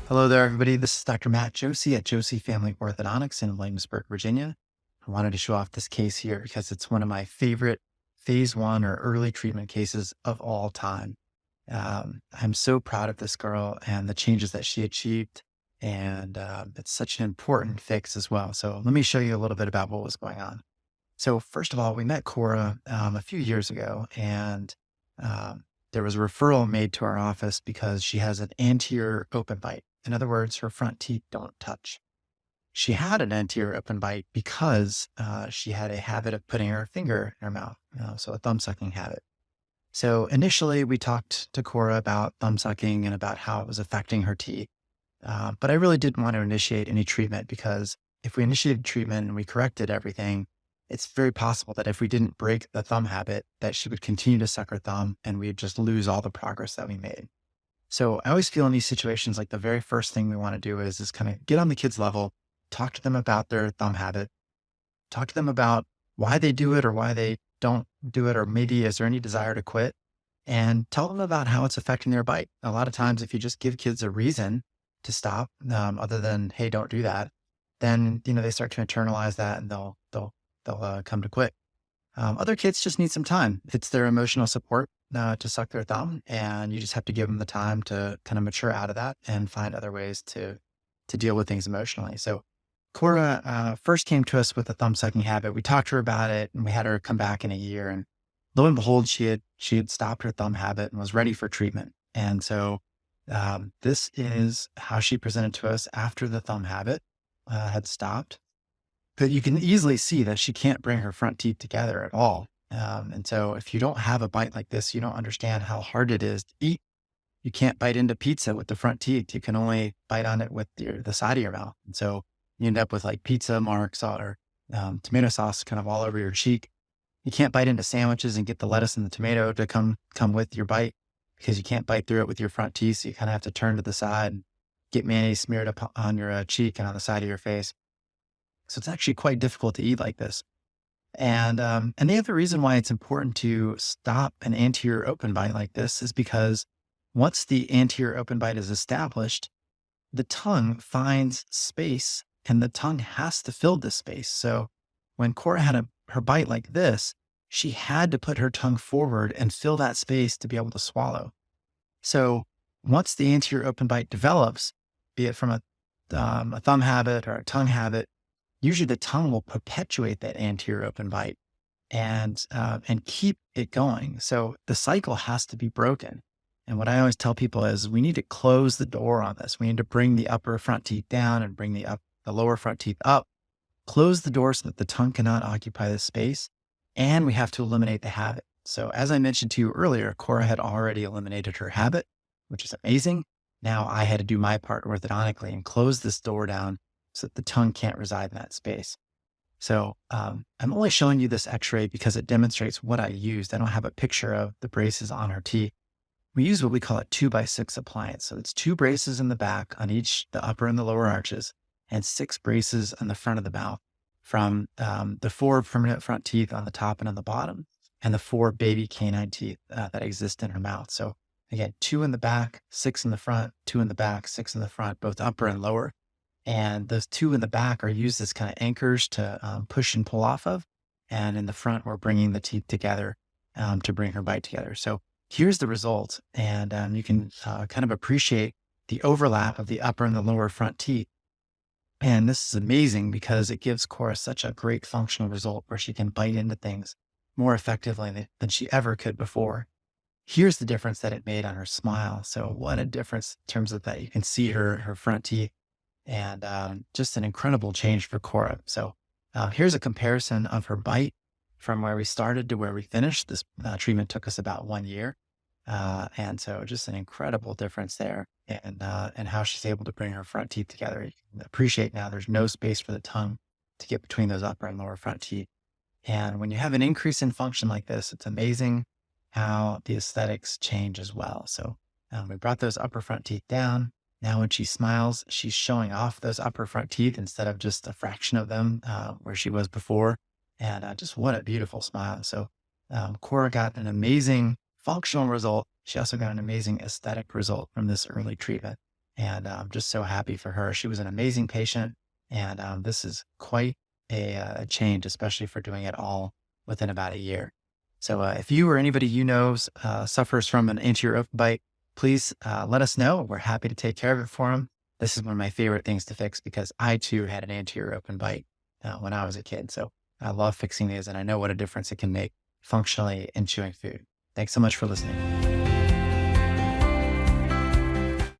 Hello there, everybody. This is Dr. Matt Joosse at Joosse Family Orthodontics in Williamsburg, Virginia. I wanted to show off this case here because it's one of my favorite phase one or early treatment cases of all time. I'm so proud of this girl and the changes that she achieved. And it's such an important fix as well. So let me show you a little bit about what was going on. So first of all, we met Cora a few years ago, and there was a referral made to our office because she has an anterior open bite. In other words, her front teeth don't touch. She had an anterior open bite because she had a habit of putting her finger in her mouth, so a thumb sucking habit. So initially, we talked to Cora about thumb sucking and about how it was affecting her teeth. But I really didn't want to initiate any treatment because if we initiated treatment and we corrected everything, it's very possible that if we didn't break the thumb habit, that she would continue to suck her thumb and we'd just lose all the progress that we made. So I always feel in these situations, like the very first thing we want to do is kind of get on the kids' level, talk to them about their thumb habit, talk to them about why they do it or why they don't do it, or maybe is there any desire to quit, and tell them about how it's affecting their bite. A lot of times, if you just give kids a reason to stop, other than, hey, don't do that, then, they start to internalize that and they'll come to quit. Other kids just need some time. It's their emotional support to suck their thumb, and you just have to give them the time to kind of mature out of that and find other ways to deal with things emotionally. So Cora first came to us with a thumb sucking habit. We talked to her about it, and we had her come back in a year. And lo and behold, she had stopped her thumb habit and was ready for treatment. And so this is how she presented to us after the thumb habit had stopped. But you can easily see that she can't bring her front teeth together at all. And so if you don't have a bite like this, you don't understand how hard it is to eat. You can't bite into pizza with the front teeth. You can only bite on it with the side of your mouth. And so you end up with like pizza marks or tomato sauce kind of all over your cheek. You can't bite into sandwiches and get the lettuce and the tomato to come with your bite because you can't bite through it with your front teeth. So you kind of have to turn to the side and get mayonnaise smeared up on your cheek and on the side of your face. So it's actually quite difficult to eat like this. And the other reason why it's important to stop an anterior open bite like this is because once the anterior open bite is established, the tongue finds space and the tongue has to fill this space. So when Cora had her bite like this, she had to put her tongue forward and fill that space to be able to swallow. So once the anterior open bite develops, be it from a thumb habit or a tongue habit, usually the tongue will perpetuate that anterior open bite and keep it going. So the cycle has to be broken. And what I always tell people is we need to close the door on this. We need to bring the upper front teeth down and bring the lower front teeth up, close the door so that the tongue cannot occupy the space. And we have to eliminate the habit. So as I mentioned to you earlier, Cora had already eliminated her habit, which is amazing. Now I had to do my part orthodontically and close this door down so that the tongue can't reside in that space. So I'm only showing you this x-ray because it demonstrates what I used. I don't have a picture of the braces on her teeth. We use what we call a 2x6 appliance. So it's 2 braces in the back on each, the upper and the lower arches, and 6 braces on the front of the mouth from the 4 permanent front teeth on the top and on the bottom, and the 4 baby canine teeth that exist in her mouth. So again, 2 in the back, 6 in the front, 2 in the back, 6 in the front, both upper and lower. And those 2 in the back are used as kind of anchors to push and pull off of. And in the front, we're bringing the teeth together to bring her bite together. So here's the result. And you can kind of appreciate the overlap of the upper and the lower front teeth. And this is amazing because it gives Cora such a great functional result where she can bite into things more effectively than she ever could before. Here's the difference that it made on her smile. So what a difference in terms of that. You can see her front teeth. And just an incredible change for Cora. So here's a comparison of her bite from where we started to where we finished. This treatment took us about 1 year. And so just an incredible difference there and how she's able to bring her front teeth together. You can appreciate now there's no space for the tongue to get between those upper and lower front teeth. And when you have an increase in function like this, it's amazing how the aesthetics change as well. So we brought those upper front teeth down. Now, when she smiles, she's showing off those upper front teeth instead of just a fraction of them where she was before. And just what a beautiful smile. So Cora got an amazing functional result. She also got an amazing aesthetic result from this early treatment. And I'm just so happy for her. She was an amazing patient. And this is quite a change, especially for doing it all within about a year. So if you or anybody you know suffers from an anterior open bite, please let us know. We're happy to take care of it for them. This is one of my favorite things to fix because I too had an anterior open bite when I was a kid. So I love fixing these and I know what a difference it can make functionally in chewing food. Thanks so much for listening.